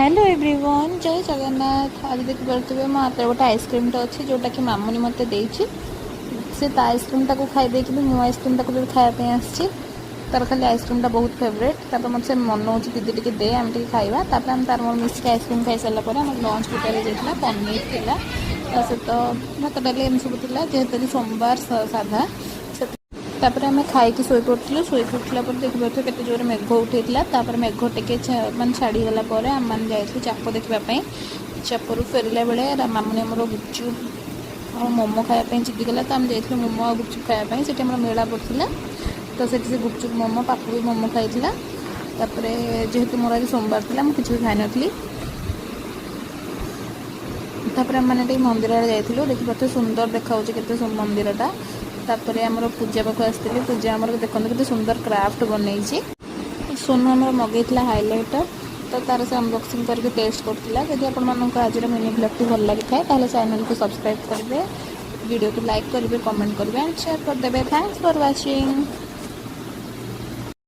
Hello everyone जय जगन्नाथ। आज देखिपे मो हाथ गोटे आइसक्रीम अच्छी जोटा कि मामुनी मत देसी से आइसक्रीम टाक खाई मो आइसक्रीम टाक खायापी आसी तार खाली आइसक्रीम बहुत फेवरेट मत से मन हो दीदी टे दे आम खाइबा आम तार मोर मिसिक आइसक्रीम खाई सारापर आम लंच प्रिपेयर होता पनीर थिला सहित भात डाली एम सब जेहेतु सोमवार साधा तापर आम खाई शोई पड़ू शोई उठला देखिए केते जोर मेघ उठेगा मेघ टे मान छाड़ीगला आम मैंने जाइए चाप देखापी चापरू फेरला बेले मामुनी आमर गुपचुप और मोमो खायापी जिद्दीगला तो आम जाइए मोमो और गुपचुप खायापी से मेला पड़ता तो से गुपचुप मोमो पापू भी मोमो खाई जेहेतु मोर आज सोमवार था मुझे किसी भी खाई नी तापर आम मैंने मंदिर जाइए देखिए सुंदर देखा के मंदिरटा तापर आमर पूजा पाख आसती पूजा आमर देखते के सुंदर क्राफ्ट बन सोनू आमर मगेला हाइलाइटर तो तार से अनबॉक्सिंग करके टेस्ट करता जब आपको आज मिनी ब्लॉग भल लगी था चैनल को सब्सक्राइब करेंगे वीडियो को लाइक करेंगे कमेंट करेंगे एंड शेयर करदे। Thanks for watching.